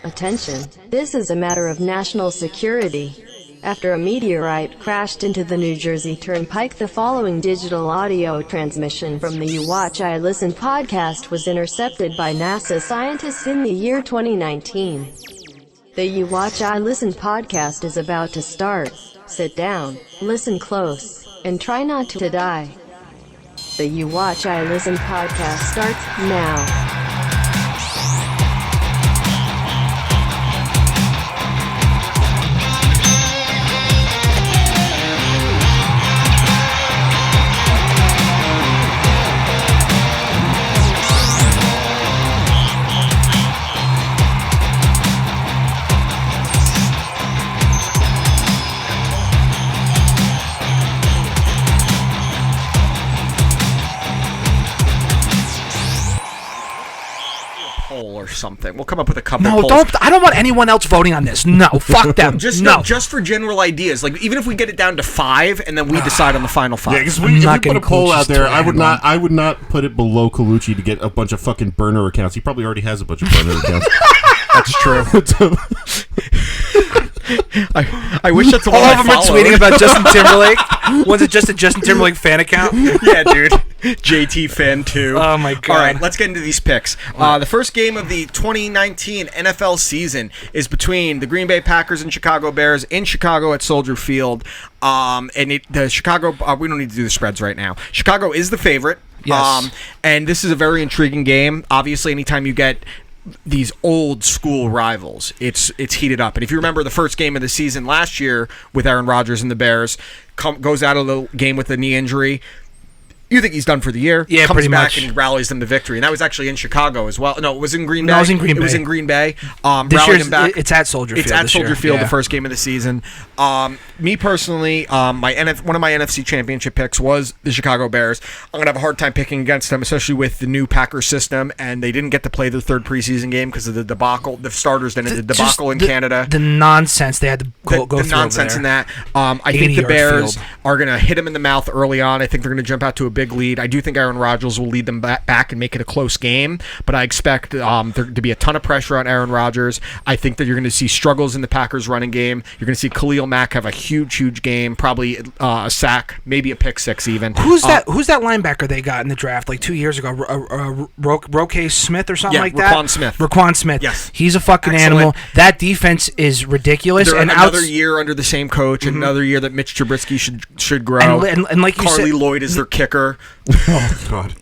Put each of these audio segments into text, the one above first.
Attention, this is a matter of national security. After a meteorite crashed into the New Jersey Turnpike, the following digital audio transmission from the You Watch I Listen podcast was intercepted by NASA scientists in the year 2019. The You Watch I Listen podcast is about to start. Sit down, listen close, and try not to die. The You Watch I Listen podcast starts now. Something. We'll come up with a couple. No, polls. I don't want anyone else voting on this. No, fuck them. Just for general ideas. Like even if we get it down to 5, and then we decide on the final 5. Yeah, because if we put a poll out there, I would not put it below Colucci to get a bunch of fucking burner accounts. He probably already has a bunch of burner accounts. That's true. I wish that's all of them are tweeting about Justin Timberlake. Was it just a Justin Timberlake fan account? Yeah, dude. JT fan 2. Oh my god. All right, let's get into these picks. The first game of the 2019 NFL season is between the Green Bay Packers and Chicago Bears in Chicago at Soldier Field. The Chicago, we don't need to do the spreads right now. Chicago is the favorite. Yes. And this is a very intriguing game. Obviously, anytime you get these old school rivals, it's heated up. And if you remember the first game of the season last year with Aaron Rodgers and the Bears, goes out of the game with a knee injury. You think he's done for the year? Yeah, comes pretty back much. and rallies them to victory. And that was actually in Chicago as well. No, it was in Green Bay. No, it was in Green Bay. It was in Green Bay. This Rallying them back. It's at Soldier Field. It's at Soldier Field, yeah. The first game of the season. Me personally, one of my NFC Championship picks was the Chicago Bears. I'm going to have a hard time picking against them, especially with the new Packers system, and they didn't get to play their third preseason game because of the debacle. The starters did the debacle in Canada. The nonsense they had to go through. The nonsense over in there. that. I think the Bears field. are going to hit them in the mouth early on. I think they're going to jump out to a big lead. I do think Aaron Rodgers will lead them back and make it a close game, but I expect there to be a ton of pressure on Aaron Rodgers. I think that you're going to see struggles in the Packers running game. You're going to see Khalil Mack have a huge game, probably a sack, maybe a pick 6 even. Who's that linebacker they got in the draft like 2 years ago? Roque Smith or something like that? Raquan Smith. Yes. He's a fucking Excellent. Animal. That defense is ridiculous. They're and another year under the same coach, another year that Mitch Trubisky should grow. And like you Carly said, Lloyd is their kicker. Oh God.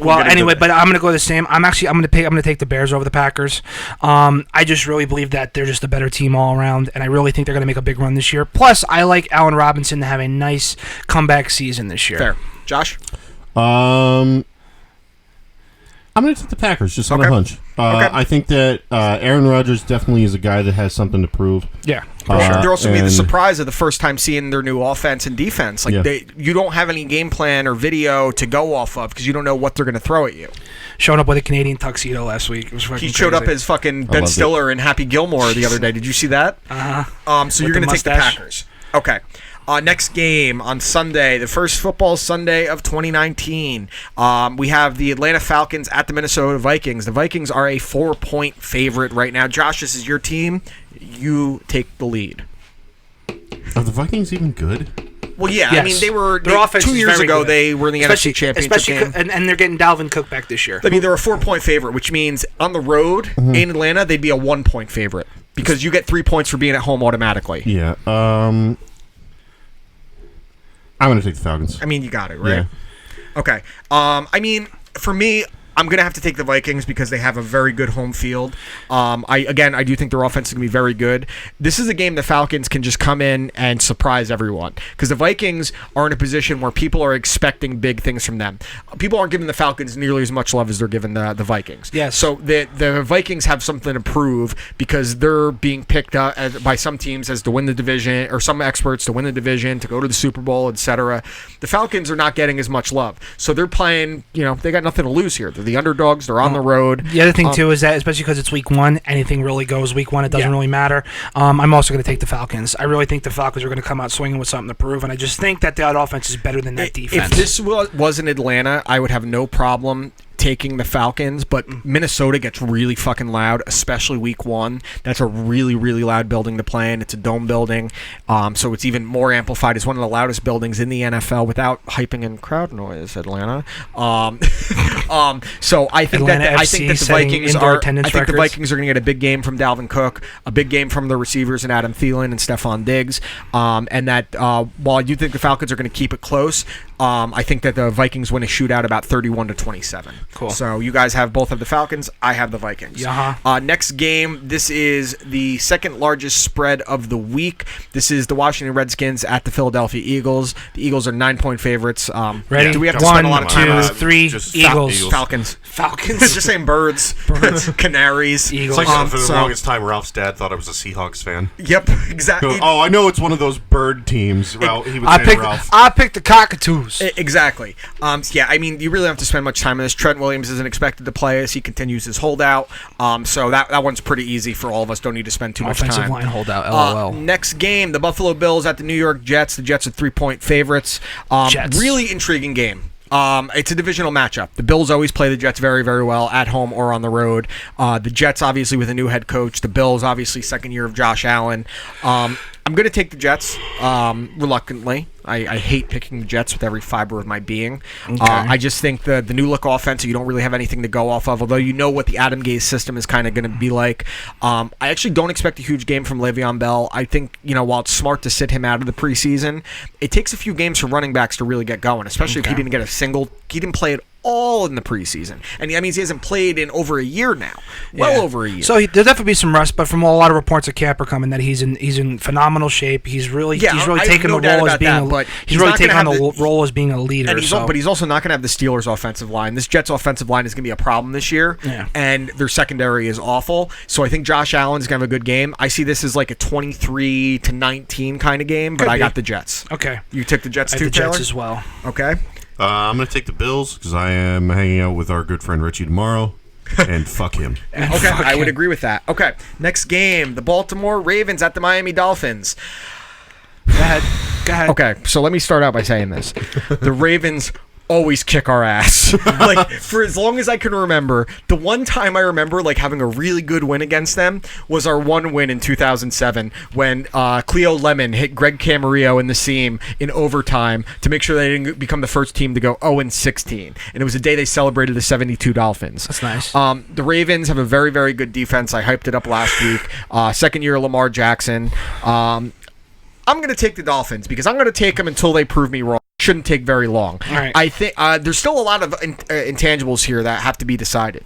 Well, anyway, but I'm going to go the same. I'm going to take the Bears over the Packers. I just really believe that they're just a better team all around, and I really think they're going to make a big run this year. Plus, I like Allen Robinson to have a nice comeback season this year. Fair. Josh? I'm going to take the Packers just on a hunch. I think that Aaron Rodgers definitely is a guy that has something to prove. Yeah. For sure. They're also be the surprise of the first time seeing their new offense and defense. You don't have any game plan or video to go off of because you don't know what they're going to throw at you. Showing up with a Canadian tuxedo last week. It was fucking He showed crazy. up as fucking Ben Stiller and Happy Gilmore the other day. Did you see that? So you're going to take the Packers. Okay. Next game on Sunday, the first football Sunday of 2019. We have the Atlanta Falcons at the Minnesota Vikings. The Vikings are a 4-point favorite right now. Josh, this is your team. You take the lead. Are the Vikings even good? Well, yeah. Yes. I mean, they were 2 years ago. They were in the NFC Championship game, and they're getting Dalvin Cook back this year. I mean, they're a 4-point favorite, which means on the road in Atlanta, they'd be a 1-point favorite because you get 3 points for being at home automatically. Yeah. I'm going to take the Falcons. I mean, you got it, right? Yeah. Okay. I mean, for me, I'm going to have to take the Vikings because they have a very good home field. I do think their offense is going to be very good. This is a game the Falcons can just come in and surprise everyone because the Vikings are in a position where people are expecting big things from them. People aren't giving the Falcons nearly as much love as they're giving the Vikings. Yes. So the Vikings have something to prove because they're being picked up by some teams as to win the division or some experts to win the division, to go to the Super Bowl, etc. The Falcons are not getting as much love. So they're playing, they got nothing to lose here. They're the underdogs. They're on the road. The other thing, too, is that, especially because it's week 1, anything really goes week 1. It doesn't really matter. I'm also going to take the Falcons. I really think the Falcons are going to come out swinging with something to prove, and I just think that the offense is better than that defense. If this was in Atlanta, I would have no problem taking the Falcons, but Minnesota gets really fucking loud, especially week 1. That's a really, really loud building to play in. It's a dome building, so it's even more amplified. It's one of the loudest buildings in the NFL without hyping in crowd noise, Atlanta. So I think that the Vikings are going to get a big game from Dalvin Cook, a big game from the receivers and Adam Thielen and Stephon Diggs, and that while I do think the Falcons are going to keep it close, I think that the Vikings win a shootout about 31-27. Cool. So you guys have both of the Falcons. I have the Vikings. Next game, this is the second largest spread of the week. This is the Washington Redskins at the Philadelphia Eagles. The Eagles are 9-point favorites. Ready? Do we have to spend a lot of time on 1, 2, 3. Eagles. Falcons. Falcons. Just saying birds. Canaries. Eagles. It's like for the longest time, Ralph's dad thought I was a Seahawks fan. Yep, exactly. Oh, I know it's one of those bird teams. Ralph, he was Ralph. I picked the Cockatoos. Exactly. Yeah, I mean, you really don't have to spend much time on this. Trent Williams isn't expected to play as he continues his holdout. So that one's pretty easy for all of us. Don't need to spend too much time. Offensive line holdout, LOL. Next game, the Buffalo Bills at the New York Jets. The Jets are 3-point favorites. Jets. Really intriguing game. It's a divisional matchup. The Bills always play the Jets very, very well at home or on the road. The Jets, obviously, with a new head coach. The Bills, obviously, second year of Josh Allen. I'm going to take the Jets reluctantly. I hate picking the Jets with every fiber of my being. Okay. I just think the new look offense, you don't really have anything to go off of, although you know what the Adam Gase system is kind of going to be like. I actually don't expect a huge game from Le'Veon Bell. I think, while it's smart to sit him out of the preseason, it takes a few games for running backs to really get going, especially if he didn't get a single. He didn't play it all in the preseason, and that means he hasn't played in over a year now, over a year. So there'll definitely be some rust, but from a lot of reports of Cap are coming that he's in phenomenal shape. He's really taking the role as being the role as being a leader. But he's also not going to have the Steelers' offensive line. This Jets' offensive line is going to be a problem this year, and their secondary is awful. So I think Josh Allen's going to have a good game. I see this as like a 23-19 kind of game, but I got the Jets. Okay, you took the Jets too, the Taylor? Jets as well. Okay. I'm going to take the Bills because I am hanging out with our good friend Richie tomorrow, and fuck him. Okay, I would agree with that. Okay, next game, the Baltimore Ravens at the Miami Dolphins. Go ahead. Okay, so let me start out by saying this. The Ravens always kick our ass. Like, for as long as I can remember, the one time I remember like having a really good win against them was our one win in 2007 when Cleo Lemon hit Greg Camarillo in the seam in overtime to make sure they didn't become the first team to go 0-16. And it was the day they celebrated the 72 Dolphins. That's nice. The Ravens have a very, very good defense. I hyped it up last week. Second year Lamar Jackson. I'm going to take the Dolphins because I'm going to take them until they prove me wrong. Shouldn't take very long. All right. I think there's still a lot of intangibles here that have to be decided.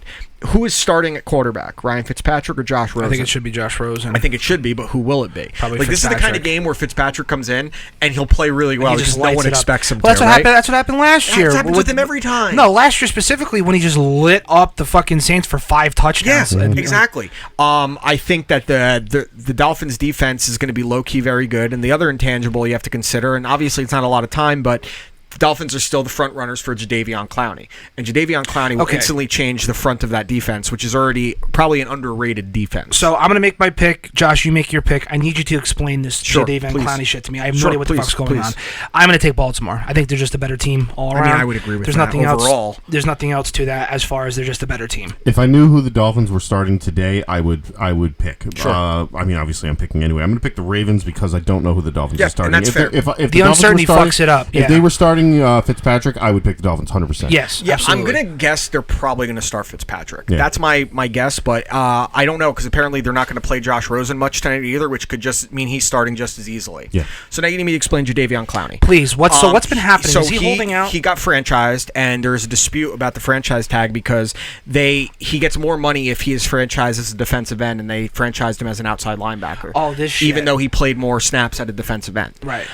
Who is starting at quarterback? Ryan Fitzpatrick or Josh Rosen? I think it should be Josh Rosen. I think it should be, but who will it be? Probably like, this is the kind of game where Fitzpatrick comes in and he'll play really well because no one expects him to. That's what happened last year. That happens with him every time. No, last year specifically when he just lit up the fucking Saints for 5 touchdowns. Yeah, exactly. I think that the Dolphins' defense is going to be low-key very good, and the other intangible you have to consider, and obviously it's not a lot of time, but the Dolphins are still the front runners for Jadeveon Clowney. And Jadeveon Clowney will instantly change the front of that defense, which is already probably an underrated defense. So I'm going to make my pick. Josh, you make your pick. I need you to explain this Jadeveon Clowney shit to me. I have no idea what the fuck's going on. I'm going to take Baltimore. I think they're just a better team all around. I mean, I would agree with that overall. There's nothing else to that as far as they're just a better team. If I knew who the Dolphins were starting today, I would pick. Sure. I mean, obviously I'm picking anyway. I'm going to pick the Ravens because I don't know who the Dolphins are starting. And that's fair. If the uncertainty fucks it up. If they were starting Fitzpatrick, I would pick the Dolphins 100%. Yes, yeah, absolutely. I'm going to guess they're probably going to start Fitzpatrick. Yeah. That's my guess, but I don't know because apparently they're not going to play Josh Rosen much tonight either, which could just mean he's starting just as easily. Yeah. So now you need me to explain Jadeveon Clowney. Please, what's been happening? So is he holding out? He got franchised, and there's a dispute about the franchise tag because he gets more money if he is franchised as a defensive end, and they franchised him as an outside linebacker. Oh, this shit. Even though he played more snaps at a defensive end. Right.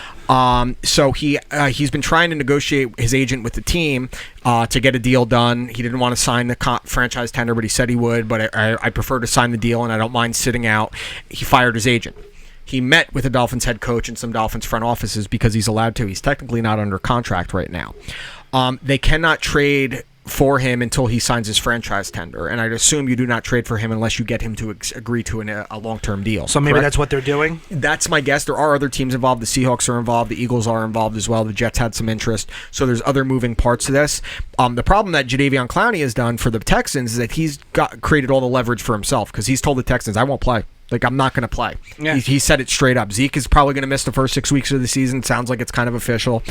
So he's been trying to negotiate his agent with the team to get a deal done. He didn't want to sign the franchise tender, but he said he would. But I prefer to sign the deal, and I don't mind sitting out. He fired his agent. He met with the Dolphins head coach and some Dolphins front offices because he's allowed to. He's technically not under contract right now. They cannot trade for him until he signs his franchise tender, and I'd assume you do not trade for him unless you get him to agree to a long-term deal. So maybe correct? that's what they're doing? That's my guess. There are other teams involved. The Seahawks are involved. The Eagles are involved as well. The Jets had some interest. So there's other moving parts to this. The problem that Jadeveon Clowney has done for the Texans is that he's created all the leverage for himself because he's told the Texans, I won't play. Like, I'm not going to play. Yeah. He said it straight up. Zeke is probably going to miss the first 6 weeks of the season. Sounds like it's kind of official.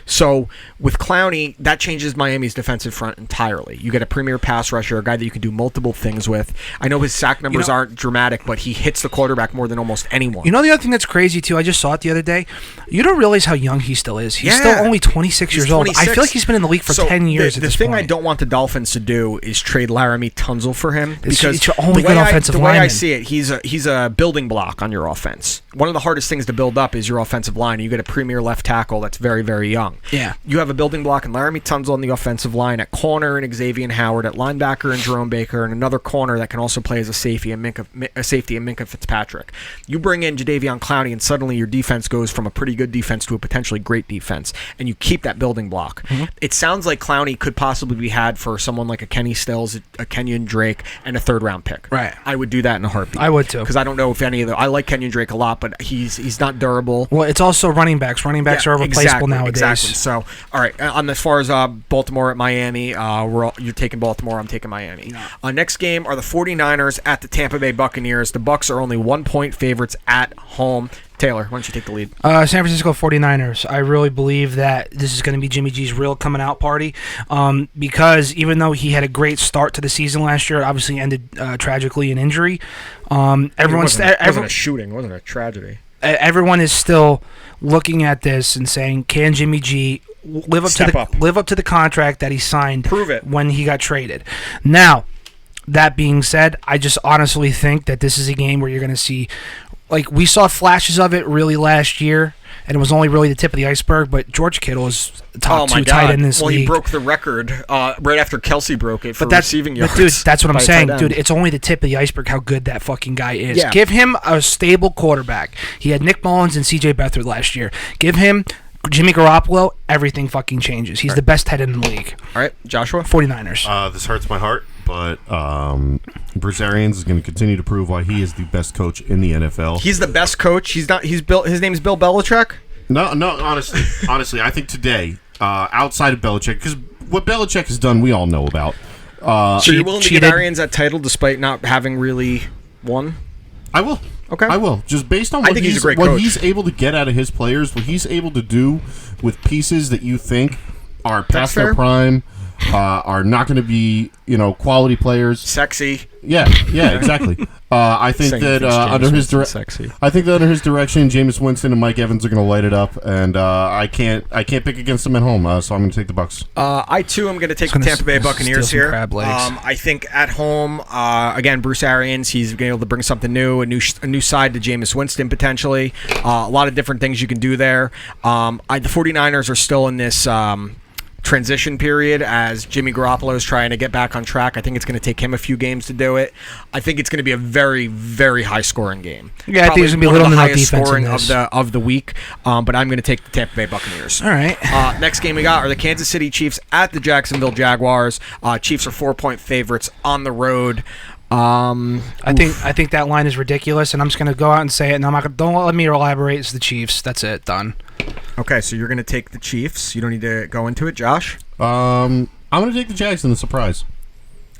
So with Clowney, that changes Miami's defensive front entirely. You get a premier pass rusher, a guy that you can do multiple things with. I know his sack numbers aren't dramatic, but he hits the quarterback more than almost anyone. You know the other thing that's crazy, too? I just saw it the other day. You don't realize how young he still is. He's still only 26 years old. I feel like he's been in the league for 10 years at this point. The thing I don't want the Dolphins to do is trade Laramie Tunsil for him. Because it's your only good offensive lineman. The way I see it, he's a building block on your offense. One of the hardest things to build up is your offensive line. You get a premier left tackle that's very, very young. Yeah. You have a building block in Laramie Tunsil on the offensive line, at corner and Xavier Howard, at linebacker and Jerome Baker, and another corner that can also play as a safety and Minkah Fitzpatrick. You bring in Jadeveon Clowney, and suddenly your defense goes from a pretty good defense to a potentially great defense, and you keep that building block. Mm-hmm. It sounds like Clowney could possibly be had for someone like a Kenny Stills, a Kenyon Drake, and a third-round pick. Right. I would do that in a heartbeat. I would too. Because I don't know if any of the... I like Kenyon Drake a lot, but he's not durable. Well, it's also running backs. Running backs are replaceable nowadays. Exactly. So, all right. As far as Baltimore at Miami, you're taking Baltimore. I'm taking Miami. No. Next game are the 49ers at the Tampa Bay Buccaneers. The Bucs are only 1-point favorites at home. Taylor, why don't you take the lead? San Francisco 49ers. I really believe that this is going to be Jimmy G's real coming out party because even though he had a great start to the season last year, it obviously ended tragically in injury. It wasn't a shooting. It wasn't a tragedy. Everyone is still looking at this and saying, can Jimmy G live up to the contract that he signed Prove it. when he got traded? Now, that being said, I just honestly think that this is a game where you're going to see... Like, we saw flashes of it really last year, and it was only really the tip of the iceberg, but George Kittle is top 2 tight end in this league. Well, he broke the record right after Kelsey broke it for receiving yards. But, dude, that's what I'm saying. Dude, it's only the tip of the iceberg how good that fucking guy is. Yeah. Give him a stable quarterback. He had Nick Mullins and C.J. Beathard last year. Give him Jimmy Garoppolo, everything fucking changes. He's the best tight end in the league. All right, Joshua? 49ers. This hurts my heart, but Bruce Arians is going to continue to prove why he is the best coach in the NFL. He's the best coach. His name's Bill Belichick? No, honestly, I think today, outside of Belichick, because what Belichick has done, we all know about. So you're willing to give Arians that title despite not having really won? I will. Okay. I will. Just based on what he's able to get out of his players, what he's able to do with pieces that you think are past their prime, are not going to be, quality players. Sexy. Yeah, exactly. I think that under his direction, Jameis Winston and Mike Evans are going to light it up, and I can't pick against them at home, so I'm going to take the Bucs. I too am going to take the Tampa Bay Buccaneers here. I think at home, again, Bruce Arians, he's going to be able to bring something new, a new side to Jameis Winston potentially. A lot of different things you can do there. The 49ers are still in this transition period as Jimmy Garoppolo is trying to get back on track. I think it's going to take him a few games to do it. I think it's going to be a very, very high-scoring game. Yeah, I think it's going to be a little bit highest scoring of the week, but I'm going to take the Tampa Bay Buccaneers. All right. Next game we got are the Kansas City Chiefs at the Jacksonville Jaguars. Chiefs are 4-point favorites on the road. I think that line is ridiculous, and I'm just going to go out and say it, and don't let me elaborate. It's the Chiefs. That's it. Done. Okay, so you're going to take the Chiefs. You don't need to go into it, Josh? I'm going to take the Jags in the surprise.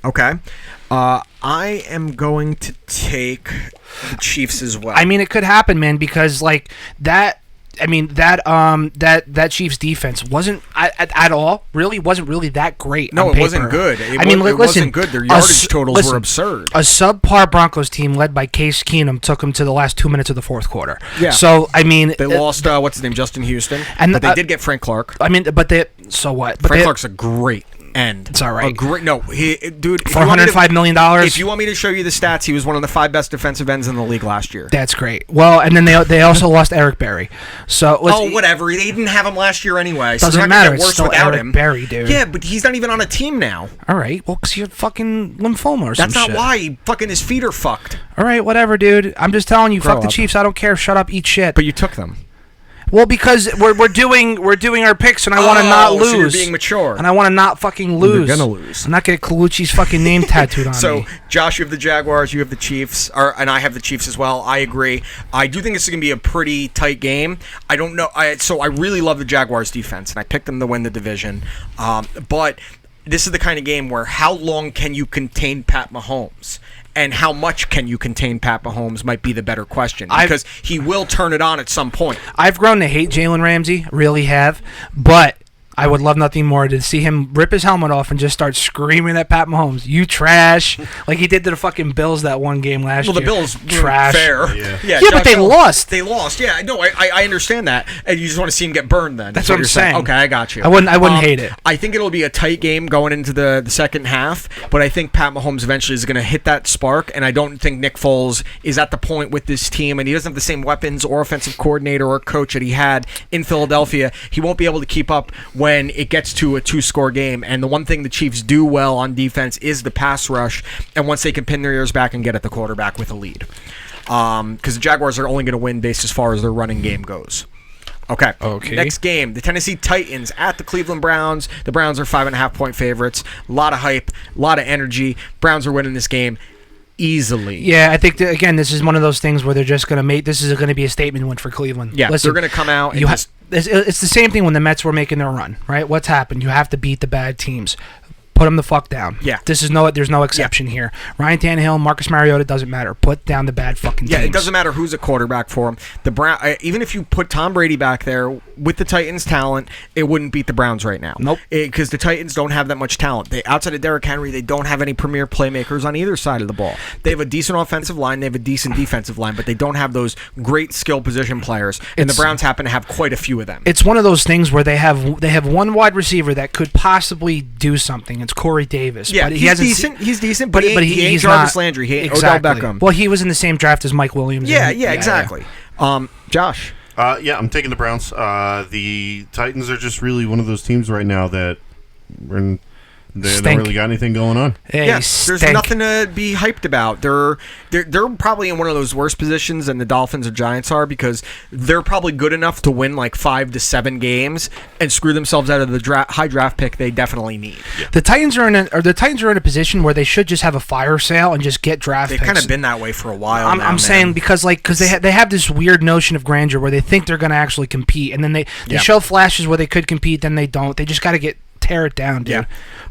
Okay. I am going to take the Chiefs as well. I mean, it could happen, man, because that Chiefs defense wasn't at all. Really, wasn't really that great. No, it wasn't good. It wasn't good. Their yardage totals were absurd. A subpar Broncos team led by Case Keenum took them to the last 2 minutes of the fourth quarter. Yeah. So I mean, they lost what's his name, Justin Houston, but they did get Frank Clark. I mean, so what? Frank Clark's a great end. It's all right. Dude, for $105 million. If you want me to show you the stats, he was one of the 5 best defensive ends in the league last year. That's great. Well, and then they also lost Eric Berry. So whatever. They didn't have him last year anyway. Doesn't so matter. It's still Eric Berry, dude. Yeah, but he's not even on a team now. All right. Well, because he had fucking lymphoma or something. That's not why. His feet are fucked. All right, whatever, dude. I'm just telling you, fuck the Chiefs. I don't care. Shut up, eat shit. But you took them. Well, because we're doing our picks, and I want to not lose. So you're being mature, and I want to not fucking lose. You're gonna lose. I'm not getting Colucci's fucking name tattooed on me. So, Josh, you have the Jaguars, you have the Chiefs, and I have the Chiefs as well. I agree. I do think this is gonna be a pretty tight game. I don't know. So I really love the Jaguars defense, and I picked them to win the division. But this is the kind of game where how long can you contain Pat Mahomes? And how much can you contain Pat Mahomes might be the better question, because he will turn it on at some point. I've grown to hate Jalen Ramsey, really have, but I would love nothing more to see him rip his helmet off and just start screaming at Pat Mahomes, "You trash!" like he did to the fucking Bills that one game last year. Well, the Bills trash. Fair. Yeah, but they lost. They lost. Yeah, no, I understand that, and you just want to see him get burned. Then that's what I'm saying. Okay, I got you. I wouldn't hate it. I think it'll be a tight game going into the second half, but I think Pat Mahomes eventually is going to hit that spark, and I don't think Nick Foles is at the point with this team, and he doesn't have the same weapons or offensive coordinator or coach that he had in Philadelphia. He won't be able to keep up when it gets to a 2-score game, and the one thing the Chiefs do well on defense is the pass rush, and once they can pin their ears back and get at the quarterback with a lead, because the Jaguars are only going to win based as far as their running game goes. Okay. Next game, the Tennessee Titans at the Cleveland Browns. The Browns are 5.5-point favorites. A lot of hype, a lot of energy. Browns are winning this game easily. Yeah, I think again, this is one of those things where they're just going to make this is going to be a statement win for Cleveland. Yeah, listen, they're going to come out and it's the same thing when the Mets were making their run, right? What's happened? You have to beat the bad teams. Put them the fuck down. Yeah. There's no exception here. Ryan Tannehill, Marcus Mariota, doesn't matter. Put down the bad fucking teams. Yeah, it doesn't matter who's a quarterback for them. The even if you put Tom Brady back there with the Titans' talent, it wouldn't beat the Browns right now. Nope. Because the Titans don't have that much talent. Outside of Derrick Henry, they don't have any premier playmakers on either side of the ball. They have a decent offensive line, they have a decent defensive line, but they don't have those great skill position players. And the Browns happen to have quite a few of them. It's one of those things where they have one wide receiver that could possibly do something. It's Corey Davis. Yeah, but he's decent, but he ain't Jarvis Landry. He ain't Odell Beckham. Well, he was in the same draft as Mike Williams. Yeah, exactly. Yeah. Josh? Yeah, I'm taking the Browns. The Titans are just really one of those teams right now that they don't really got anything going on. There's nothing to be hyped about. They're probably in one of those worse positions than the Dolphins or Giants are, because they're probably good enough to win like 5 to 7 games and screw themselves out of the high draft pick they definitely need. Yeah. The Titans are in a position where they should just have a fire sale and just get draft picks. They've kind of been that way for a while. I'm saying because they have this weird notion of grandeur where they think they're going to actually compete, and then they show flashes where they could compete, then they don't. They just got to tear it down, dude. Yeah.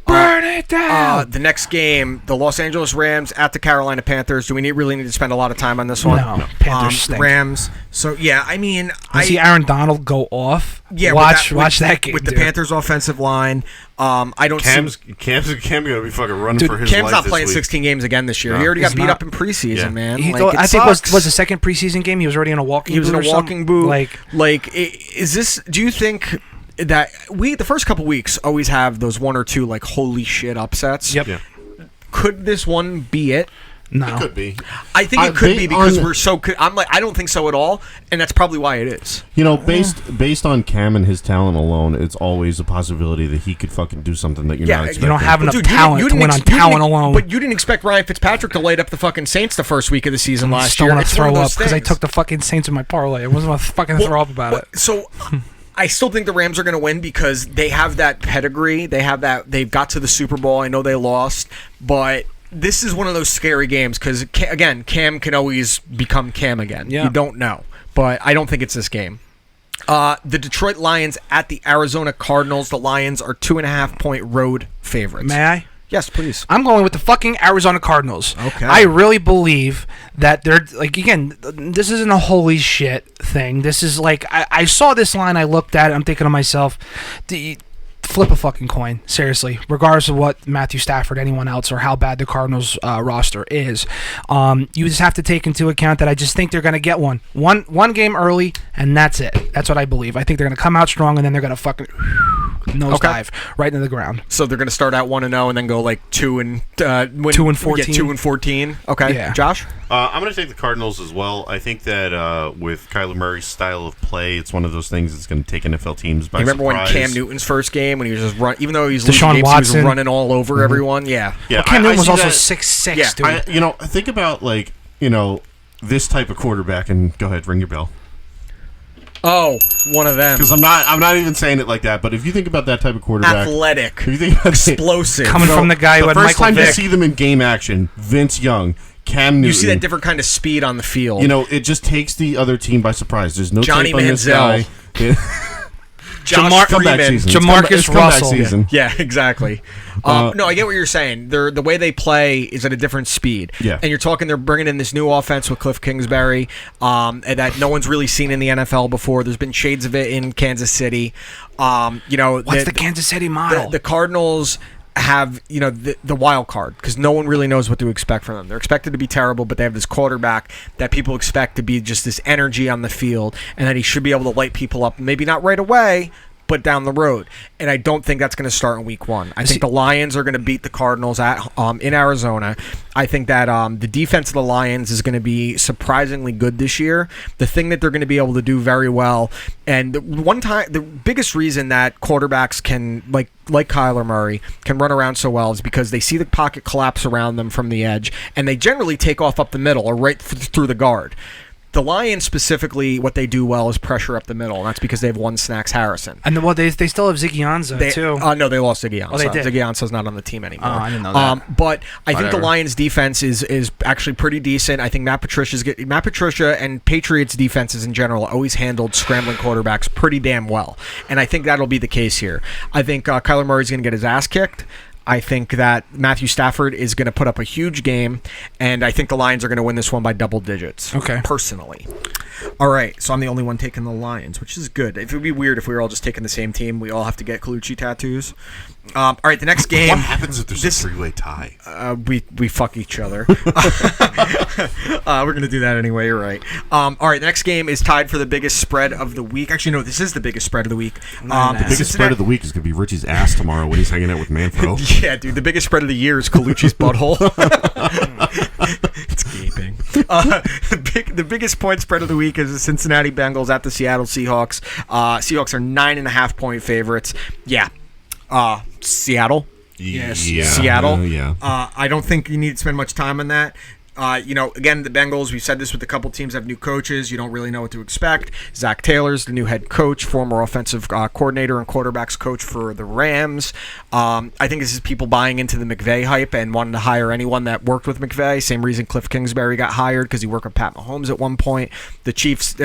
Burn it down. The next game, the Los Angeles Rams at the Carolina Panthers. Do we really need to spend a lot of time on this one? No. Panthers stink. Rams. So, yeah, I mean... I see Aaron Donald go off. Yeah, watch that game, with the Panthers' offensive line. I don't Cam's going to be fucking running for his Cam's life not playing this week. 16 games again this year. He already got beat up in preseason, man. I think was the second preseason game. He was already in a walking boot. He was in a walking boot. Is this... Do you think... that the first couple weeks always have those one or two like holy shit upsets. Yep. Yeah. Could this one be it? No. It could be. I think it could be because we're so. I don't think so at all, and that's probably why it is. You know, based on Cam and his talent alone, it's always a possibility that he could fucking do something that you're not expecting. You don't have enough talent to win on talent alone. But you didn't expect Ryan Fitzpatrick to light up the fucking Saints the first week of the season last year. I still want to throw up because I took the fucking Saints in my parlay. I wasn't going to fucking throw up about it. So. I still think the Rams are going to win because they have that pedigree. They've got to the Super Bowl. I know they lost, but this is one of those scary games because, again, Cam can always become Cam again. Yeah. You don't know, but I don't think it's this game. The Detroit Lions at the Arizona Cardinals. The Lions are 2.5-point road favorites. May I? Yes, please. I'm going with the fucking Arizona Cardinals. Okay. I really believe that they're, like, again, this isn't a holy shit thing. This is like, I saw this line, I looked at it, I'm thinking to myself, flip a fucking coin, seriously, regardless of what Matthew Stafford, anyone else, or how bad the Cardinals roster is. You just have to take into account that I just think they're going to get one game early, and that's it. That's what I believe. I think they're going to come out strong, and then they're going to fucking nosedive right into the ground. So they're going to start out 1-0 and then go like 2-14. 2-14. Okay. Yeah. Josh? I'm going to take the Cardinals as well. I think that with Kyler Murray's style of play, it's one of those things that's going to take NFL teams by surprise. Remember when Cam Newton's first game when he was just even though he was Deshaun losing games, Watson. he was running all over everyone? Yeah. Yeah. Cam Newton was also that, 6'6", dude. Think about this type of quarterback, and go ahead, ring your bell. Oh, one of them. Because I'm not even saying it like that. But if you think about that type of quarterback, athletic, if you think about explosive, coming from the guy who had Michael Vick. The first time you see them in game action, Vince Young, Cam Newton, you see that different kind of speed on the field. It just takes the other team by surprise. There's no Johnny tape on this guy. Josh Freeman, Jamarcus Russell. Season. Yeah, exactly. No, I get what you're saying. The way they play is at a different speed. Yeah. And you're talking, they're bringing in this new offense with Cliff Kingsbury and that no one's really seen in the NFL before. There's been shades of it in Kansas City. What's the Kansas City model? The Cardinals have the wild card because no one really knows what to expect from them. They're expected to be terrible, but they have this quarterback that people expect to be just this energy on the field, and that he should be able to light people up. Maybe not right away, but down the road. And I don't think that's going to start in week 1. I think the Lions are going to beat the Cardinals at in Arizona. I think that the defense of the Lions is going to be surprisingly good this year. The thing that they're going to be able to do very well, and the biggest reason that quarterbacks can, like Kyler Murray, can run around so well is because they see the pocket collapse around them from the edge, and they generally take off up the middle or right through the guard. The Lions specifically, what they do well is pressure up the middle, and that's because they have one Snacks Harrison. And they still have Ziggy Ansah, too. No, they lost Ziggy Ansah. Oh, they did? Ziggy Ansah's not on the team anymore. Oh, I didn't know that. But I think the Lions' defense is actually pretty decent. I think Matt Patricia and Patriots' defenses in general always handled scrambling quarterbacks pretty damn well, and I think that'll be the case here. I think Kyler Murray's going to get his ass kicked. I think that Matthew Stafford is going to put up a huge game, and I think the Lions are going to win this one by double digits. Okay. Personally. All right, so I'm the only one taking the Lions, which is good. It would be weird if we were all just taking the same team. We all have to get Colucci tattoos. All right, the next game. What happens if there's a three-way tie? We fuck each other. We're gonna do that anyway. You're right. All right, the next game is tied for the biggest spread of the week. Actually, no, this is the biggest spread of the week. The biggest spread of the week is gonna be Richie's ass tomorrow when he's hanging out with Manfro. Yeah, dude, the biggest spread of the year is Colucci's butthole. It's gaping. The biggest point spread of the week is the Cincinnati Bengals at the Seattle Seahawks. Seahawks are 9.5-point favorites. Yeah. Seattle. Yes. Yeah. Seattle. Yeah. I don't think you need to spend much time on that. Again, the Bengals, we've said this with a couple teams that have new coaches. You don't really know what to expect. Zach Taylor's the new head coach, former offensive coordinator and quarterbacks coach for the Rams. I think this is people buying into the McVay hype and wanting to hire anyone that worked with McVay. Same reason Cliff Kingsbury got hired, because he worked with Pat Mahomes at one point. The Chiefs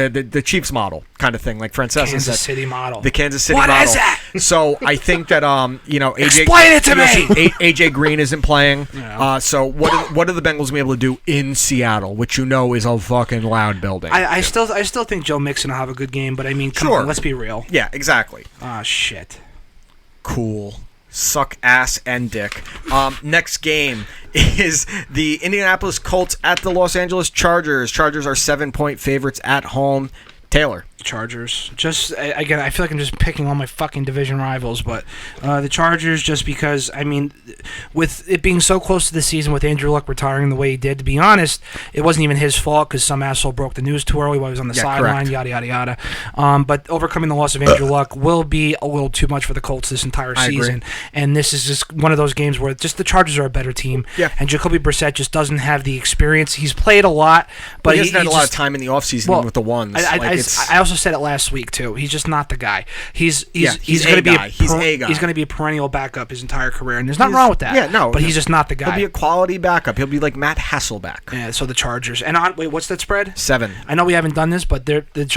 model kind of thing, like Francesa said. Kansas City model. The Kansas City model. What is that? So I think that AJ. Explain it to me. AJ Green isn't playing. Yeah. So what are the Bengals going to be able to do in Seattle, which is a fucking loud building? I still think Joe Mixon will have a good game, but I mean, come on, let's be real. Yeah, exactly. Ah, shit. Cool. Suck ass and dick. Next game is the Indianapolis Colts at the Los Angeles Chargers. Chargers are 7-point favorites at home. Taylor. Chargers. Just, again, I feel like I'm just picking all my fucking division rivals, but the Chargers, just because, I mean, with it being so close to the season, with Andrew Luck retiring the way he did, to be honest, it wasn't even his fault, because some asshole broke the news too early while he was on the sideline, yada, yada, yada. But overcoming the loss of Andrew Luck will be a little too much for the Colts this entire season, and this is just one of those games where just the Chargers are a better team, and Jacoby Brissett just doesn't have the experience. He's played a lot, but he hasn't had a lot of time in the offseason with the ones. I also said it last week too. He's just not the guy. He's going to be he's a guy. He's going to be a perennial backup his entire career, and there's nothing wrong with that. Yeah, no, but he's just not the guy. He'll be a quality backup. He'll be like Matt Hasselbeck. Yeah. So the Chargers. And wait, what's that spread? 7. I know we haven't done this, but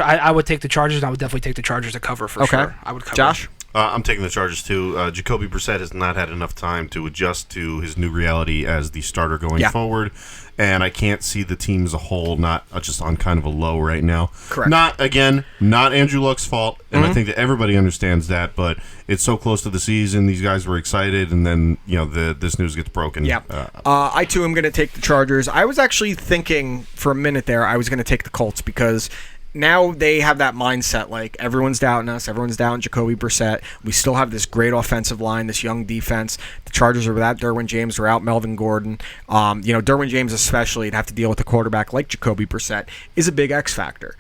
I would take the Chargers, and I would definitely take the Chargers to cover for sure. I would cover. Josh. I'm taking the Chargers too. Jacoby Brissett has not had enough time to adjust to his new reality as the starter going forward, and I can't see the team as a whole not just on kind of a low right now. Correct. Not Andrew Luck's fault, and I think that everybody understands that. But it's so close to the season; these guys were excited, and then this news gets broken. Yeah. I too am going to take the Chargers. I was actually thinking for a minute there I was going to take the Colts, because now they have that mindset, like, everyone's doubting us, everyone's doubting Jacoby Brissett. We still have this great offensive line, this young defense. The Chargers are without Derwin James, without Melvin Gordon. Derwin James especially, to have to deal with a quarterback like Jacoby Brissett is a big X factor.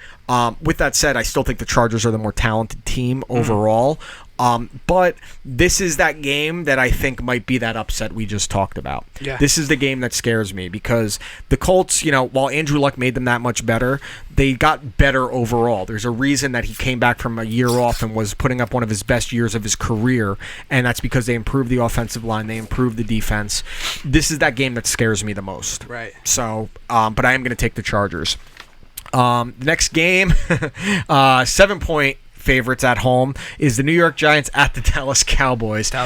With that said, I still think the Chargers are the more talented team overall. But this is that game that I think might be that upset we just talked about. Yeah. This is the game that scares me because the Colts, while Andrew Luck made them that much better, they got better overall. There's a reason that he came back from a year off and was putting up one of his best years of his career, and that's because they improved the offensive line, they improved the defense. This is that game that scares me the most. Right. So, but I am going to take the Chargers. The next game, 7-point favorites at home is the New York Giants at the Dallas Cowboys. The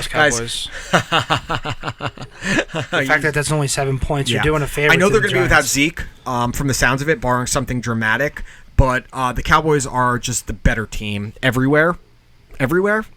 fact that that's only 7 points, you're doing a favor. I know they're going to be without Zeke, from the sounds of it, barring something dramatic. But the Cowboys are just the better team everywhere.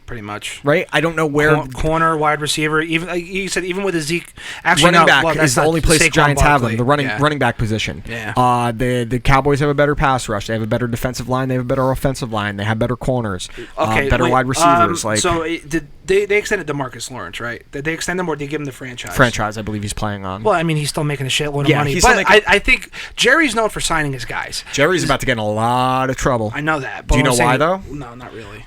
Pretty much, right? I don't know where corner, wide receiver, even like you said, even with the Zeke, actually running back is the only place the Giants have them. The running back position. Yeah. The Cowboys have a better pass rush. They have a better defensive line. They have a better offensive line. They have better corners. Better wide receivers. So did they extended DeMarcus Lawrence, right? Did they extend him or did they give him the franchise? Franchise, I believe he's playing on. Well, I mean, he's still making a shitload of money. But I think Jerry's known for signing his guys. Jerry's about to get in a lot of trouble. I know that. But Do you know why though? No, not really.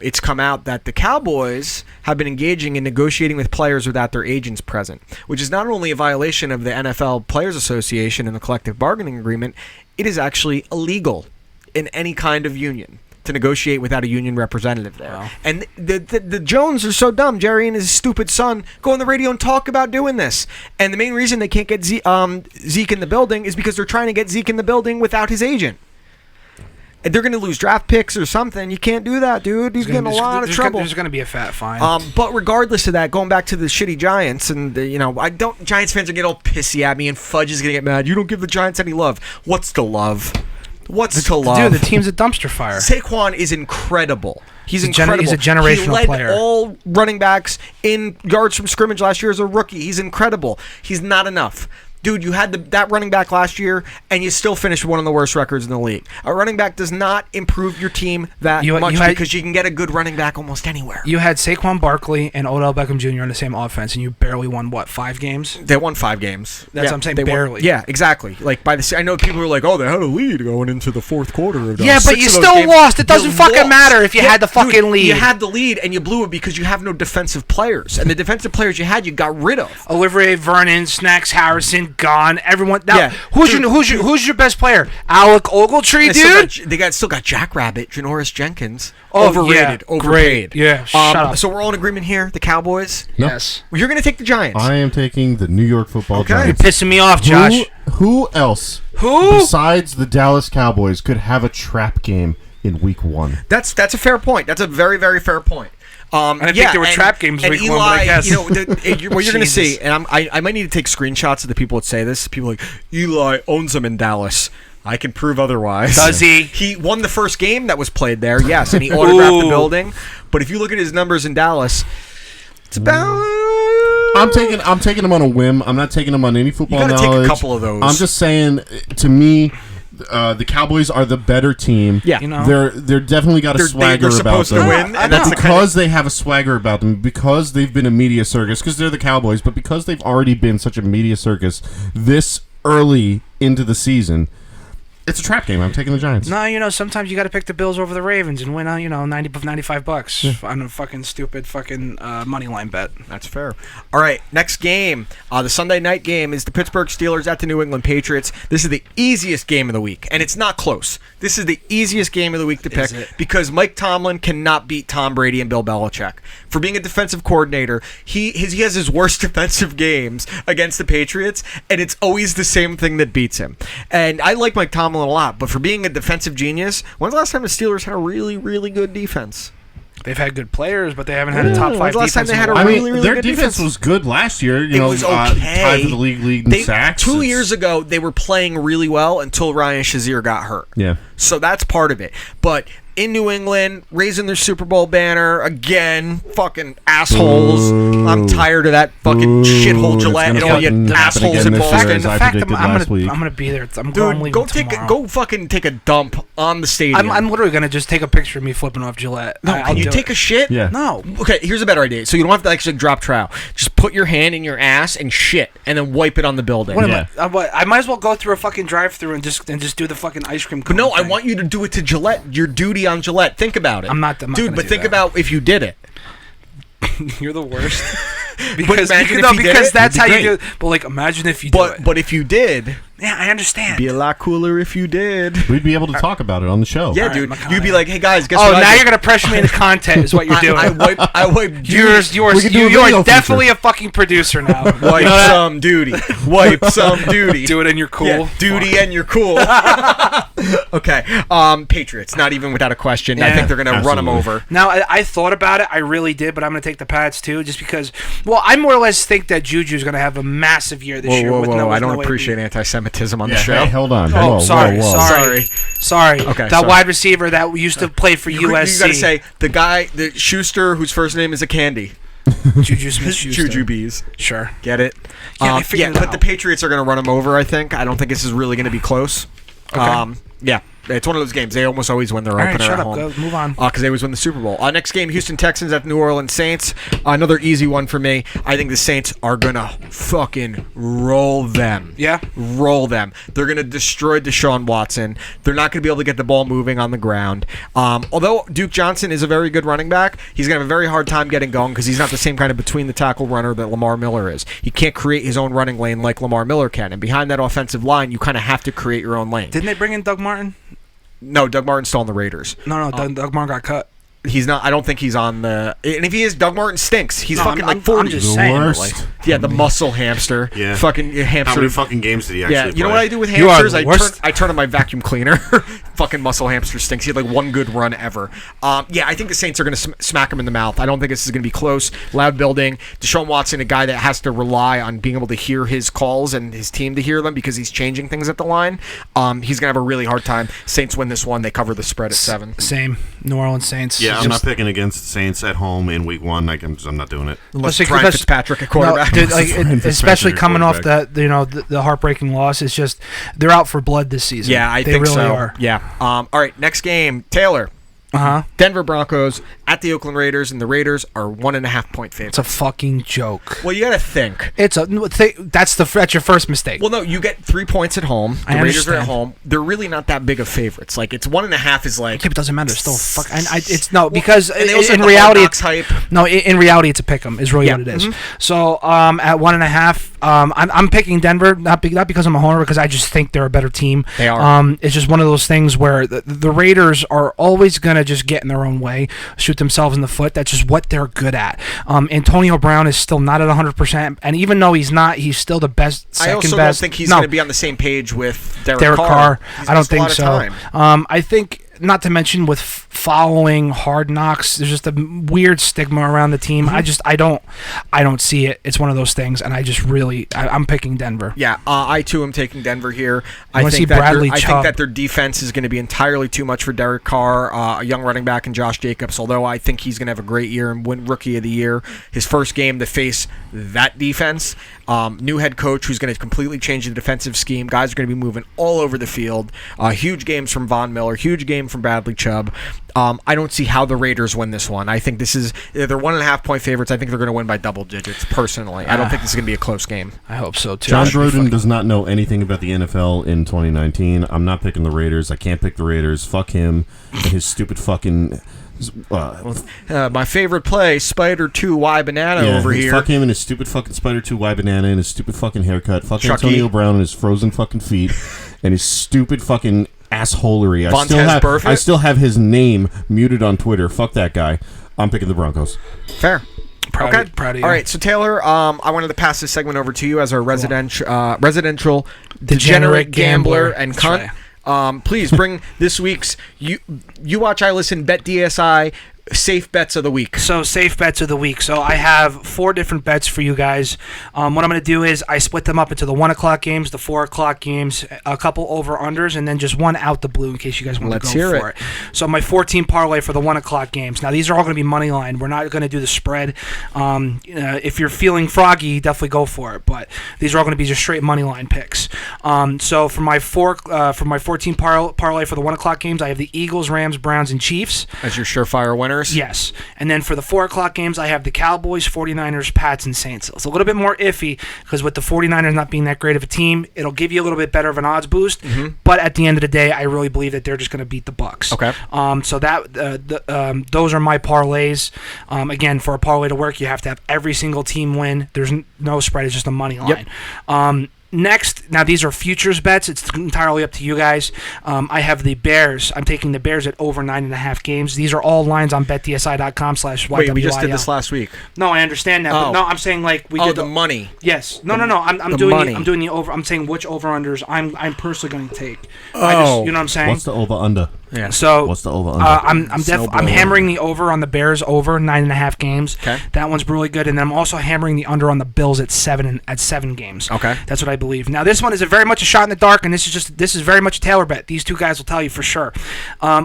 It's come out that the Cowboys have been engaging in negotiating with players without their agents present, which is not only a violation of the NFL Players Association and the collective bargaining agreement, it is actually illegal in any kind of union to negotiate without a union representative there. Wow. And the Jones are so dumb. Jerry and his stupid son go on the radio and talk about doing this. And the main reason they can't get Zeke in the building is because they're trying to get Zeke in the building without his agent. And they're going to lose draft picks or something. You can't do that, dude. He's getting a lot of trouble. There's going to be a fat fine. But regardless of that, going back to the shitty Giants, and Giants fans are getting all pissy at me, and Fudge is going to get mad. You don't give the Giants any love. What's to love? What's to love? Dude, the team's a dumpster fire. Saquon is incredible. He's incredible. He's a generational player. He led all running backs in yards from scrimmage last year as a rookie. He's incredible. He's not enough. Dude, you had that running back last year, and you still finished one of the worst records in the league. A running back does not improve your team that much because you can get a good running back almost anywhere. You had Saquon Barkley and Odell Beckham Jr. on the same offense, and you barely won, 5 games? They won 5 games. That's what I'm saying, barely. Yeah, exactly. Like I know people are like, oh, they had a lead going into the fourth quarter. Yeah, but you still lost. It doesn't fucking matter if you had the fucking lead. You had the lead, and you blew it because you have no defensive players. And the defensive players you had, you got rid of. Olivier Vernon, Snacks Harrison, gone. Everyone. Now, who's your best player? Alec Ogletree, dude. They still got Jackrabbit, Janoris Jenkins. Oh, overrated, overpaid. Great. Yeah, shut up. So we're all in agreement here. The Cowboys. No. Yes. Well, you're going to take the Giants. I am taking the New York Football Giants. You're pissing me off, Josh. Who else? Besides the Dallas Cowboys could have a trap game in Week 1? That's a fair point. That's a very, very fair point. I think there were trap games week Eli, 1, but I guess. What you're going to see, and I might need to take screenshots of the people that say this. People like, Eli owns them in Dallas. I can prove otherwise. Does he? He won the first game that was played there, yes, and he autographed the building. But if you look at his numbers in Dallas, it's about... I'm taking him on a whim. I'm not taking him on any football knowledge. You got to take a couple of those. I'm just saying, to me... the Cowboys are the better team. Yeah, they're definitely got a swagger about them. To win, and that's because they have a swagger about them. Because they've been a media circus. Because they're the Cowboys, but because they've already been such a media circus this early into the season. It's a trap game. I'm taking the Giants. No, sometimes you got to pick the Bills over the Ravens and win, $95 on a fucking stupid money line bet. That's fair. All right, next game. The Sunday night game is the Pittsburgh Steelers at the New England Patriots. This is the easiest game of the week, and it's not close. This is the easiest game of the week to pick because Mike Tomlin cannot beat Tom Brady and Bill Belichick. For being a defensive coordinator, he has his worst defensive games against the Patriots, and it's always the same thing that beats him. And I like Mike Tomlin a lot, but for being a defensive genius, when's the last time the Steelers had a really, really good defense? They've had good players, but they haven't had a top 5 defense. Last time they had a really, really their good defense was good last year. It was okay. Tied for the league in sacks. 2 years ago, they were playing really well until Ryan Shazier got hurt. Yeah. So that's part of it. But in New England, raising their Super Bowl banner again, fucking assholes. I'm tired of that fucking shithole Gillette and all you assholes in Boston. The fact that I'm gonna be there. Go fucking take a dump on the stadium. I'm literally gonna just take a picture of me flipping off Gillette. No, can you take a shit? Yeah. No. Okay, here's a better idea. So you don't have to actually drop trow. Just put your hand in your ass and shit, and then wipe it on the building. What am I? I might as well go through a fucking drive-through and just do the fucking ice cream cone. But no, thing. I want you to do it to Gillette. Your duty on Gillette. Think about it. I'm not dude. gonna But do think that. about if you did it. You're the worst. Because because that's how you do it. But like, imagine if you do it. But if you did, yeah, I understand. be a lot cooler if you did. We'd be able to talk about it on the show. Yeah, All right, dude. my God. You'd be like, hey guys, guess Oh, what? now you're gonna pressure me into content. Is what you're doing. I wipe You are definitely a fucking producer now. Wipe some duty. Wipe some duty. Do it and you're cool. Yeah, duty and you're cool. Okay. Patriots, not even without a question. I Yeah. think they're going to run them Absolutely. over. Now, I thought about it. I really did, but I'm going to take the Pats too, just because. Well, I more or less think that Juju's going to have a massive year this year. Whoa. I with don't no appreciate AB. anti-Semitism on Yeah, the show. hey, hold on. Oh, Whoa, sorry, whoa, whoa. sorry. Okay, that sorry. wide receiver that used to play for USC. You got to say the guy, the Schuster, whose first name is a candy. Juju Smith-Schuster. Juju bees. Sure. Get it? Yeah, I figured it but out. the Patriots are going to run them over, I think. I don't think this is really going to be close. Okay. Yeah. It's one of those games. They almost always win their All right, opener shut at up. home. Go, move on. Because they always win the Super Bowl. Next game, Houston Texans at New Orleans Saints. Another easy one for me. I think the Saints are going to fucking roll them. Yeah? Roll them. They're going to destroy Deshaun Watson. They're not going to be able to get the ball moving on the ground. Although Duke Johnson is a very good running back, he's going to have a very hard time getting going because he's not the same kind of between-the-tackle runner that Lamar Miller is. He can't create his own running lane like Lamar Miller can. And behind that offensive line, you kind of have to create your own lane. Didn't they bring in Doug Martin? No, Doug Martin's still on the Raiders. No, Doug Martin got cut. He's not. I don't think he's on the. And if he is, Doug Martin stinks. He's No, fucking I'm- like 40. I'm just The saying. worst. Like, Yeah, the muscle hamster. Yeah. Fucking How hamster. many fucking games did he actually Yeah, you know what I do with You are hamsters? the I turn, worst. I turn on my vacuum cleaner. Fucking muscle hamster stinks. He had like one good run ever. Yeah, I think the Saints are going to smack him in the mouth. I don't think this is going to be close. Loud building. Deshaun Watson, a guy that has to rely on being able to hear his calls and his team to hear them because he's changing things at the line. He's going to have a really hard time. Saints win this one. They cover the spread at 7. Same. New Orleans Saints. Yeah, I'm Just- not picking against the Saints at home in week 1. I'm not doing it. Unless Let's- Ryan let's- Fitzpatrick at No, quarterback. dude, like, Fitzpatrick especially at coming off quarterback. the heartbreaking loss. It's just they're out for blood this season. Yeah, I they think really so. are. Yeah. All right, next game, Taylor. Denver Broncos at the Oakland Raiders, and the Raiders are 1.5-point It's favorites. a fucking joke. Well, you got to think. That's your first mistake. Well, no, you get 3 points at home. The I Raiders are at understand. home. They're really not that big of favorites. Like it's 1.5 is like. Yeah, but it doesn't matter. It's still fuck. It's no because and they also in have the reality Hard it's Knocks hype. no. In reality, it's a pick'em. Is really Yeah. what it is. So at 1.5, I'm picking Denver not because I'm a homer, because I just think they're a better team. They are. It's just one of those things where the Raiders are always gonna just get in their own way, shoot themselves in the foot. That's just what they're good at. Antonio Brown is still not at 100%, and even though he's not, he's still the best. I also don't best. think he's No, going to be on the same page with Derek Carr. He's I don't missed a think lot of so. time. I think, not to mention with following Hard Knocks, there's just a weird stigma around the team. I don't see it. It's one of those things, and I'm picking Denver. Yeah, I too am taking Denver here. I wanna see think Bradley I think Chubb. that their defense is going to be entirely too much for Derek Carr, a young running back, and Josh Jacobs. Although I think he's going to have a great year and win Rookie of the Year. His first game to face that defense, new head coach who's going to completely change the defensive scheme. Guys are going to be moving all over the field. Huge games from Von Miller, huge game from Bradley Chubb. I don't see how the Raiders win this one. I think they're 1.5-point favorites. I think they're going to win by double digits. Personally, I don't think this is going to be a close game. I hope so too. John Gruden does not know anything about the NFL in 2019. I'm not picking the Raiders. I can't pick the Raiders. Fuck him and his stupid fucking. My favorite play, Spider 2 Y Banana over here. Fuck him and his stupid fucking Spider 2 Y Banana and his stupid fucking haircut. Fuck Chucky. Antonio Brown and his frozen fucking feet and his stupid fucking assholery. Vontez Burfict? I still have his name muted on Twitter. Fuck that guy. I'm picking the Broncos. Fair. Proud Okay. of you. All right. So Taylor, I wanted to pass this segment over to you as our residential degenerate gambler and cunt. Please bring this week's you watch, I listen, bet DSI safe bets of the week. So safe bets of the week. So I have 4 different bets for you guys. What I'm going to do is I split them up into the 1 o'clock games, the 4 o'clock games, a couple over-unders, and then just one out the blue in case you guys want to go for it. So my 14 parlay for the 1 o'clock games. Now, these are all going to be money line. We're not going to do the spread. If you're feeling froggy, definitely go for it. But these are all going to be just straight money line picks. So for my 14 parlay for the 1 o'clock games, I have the Eagles, Rams, Browns, and Chiefs as your surefire winners. Yes. And then for the 4 o'clock games, I have the Cowboys, 49ers, Pats, and Saints. It's a little bit more iffy because with the 49ers not being that great of a team, it'll give you a little bit better of an odds boost. Mm-hmm. But at the end of the day, I really believe that they're just going to beat the Bucs. Okay. So those are my parlays. Again, for a parlay to work, you have to have every single team win. There's no spread. It's just a money line. Yep. Next, now these are futures bets. It's entirely up to you guys. I have the Bears. I'm taking the Bears at over 9.5 games. These are all lines on betdsi.com/YWIL. Wait, we just did this last week. No, I understand that. But no, I'm saying like we did the money. Yes. No. I'm doing the over. I'm saying which over-unders I'm personally going to take. You know what I'm saying? What's the over-under? Yeah. So what's the over-under? I'm hammering the over on the Bears over 9.5 games. Okay. That one's really good, and then I'm also hammering the under on the Bills at 7 games. Okay. That's what I believe. Now this one is very much a shot in the dark, and this is very much a Taylor bet. These two guys will tell you for sure.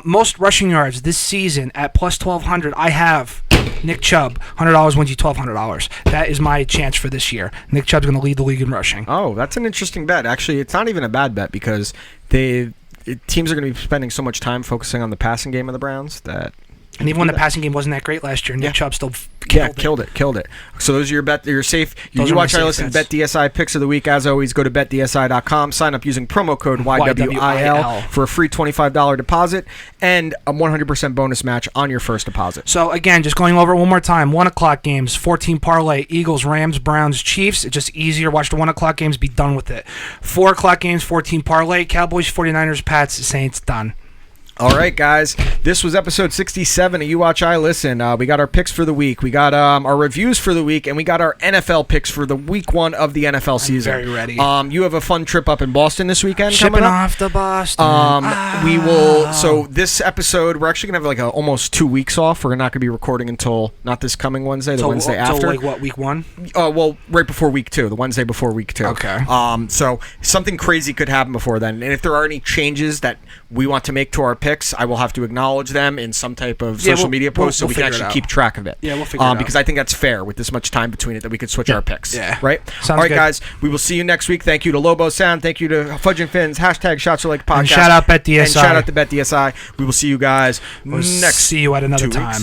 Most rushing yards this season at plus 1,200. I have Nick Chubb. $100 wins you $1,200. That is my chance for this year. Nick Chubb's going to lead the league in rushing. Oh, that's an interesting bet. Actually, it's not even a bad bet because teams are going to be spending so much time focusing on the passing game of the Browns that. And even when the passing game wasn't that great last year, Nick Chubb still killed it. So those are your bet. You're safe. You watch. I listen. Bet DSI picks of the week. As always, go to betdsi.com. Sign up using promo code YWIL for a free $25 deposit and a 100% bonus match on your first deposit. So again, just going over it one more time. 1 o'clock games, 14 parlay: Eagles, Rams, Browns, Chiefs. It's just easier. Watch the 1 o'clock games. Be done with it. 4 o'clock games, 14 parlay: Cowboys, 49ers, Pats, Saints. Done. All right, guys. This was episode 67 of You Watch, I Listen. We got our picks for the week. We got our reviews for the week, and we got our NFL picks for the week 1 of the NFL season. Very ready. You have a fun trip up in Boston this weekend. Shipping off to Boston. We will. So this episode, we're actually gonna have like almost 2 weeks off. We're not gonna be recording until not this coming Wednesday, the Wednesday after. Like what, week 1? Well, right before week 2, the Wednesday before week 2. Okay. So something crazy could happen before then, and if there are any changes that we want to make to our picks, I will have to acknowledge them in some type of social media post so we can actually keep track of it. Yeah, we'll figure it out. Because I think that's fair with this much time between it that we could switch our picks. Yeah. Right? Sounds all right, good. guys. We will see you next week. Thank you to Lobo Sound. Thank you to Fudge and Fins. # Shots Are Like Podcast. And shout out Bet DSI. And shout out to Bet DSI. We will see you guys next. See you at another 2 time. weeks.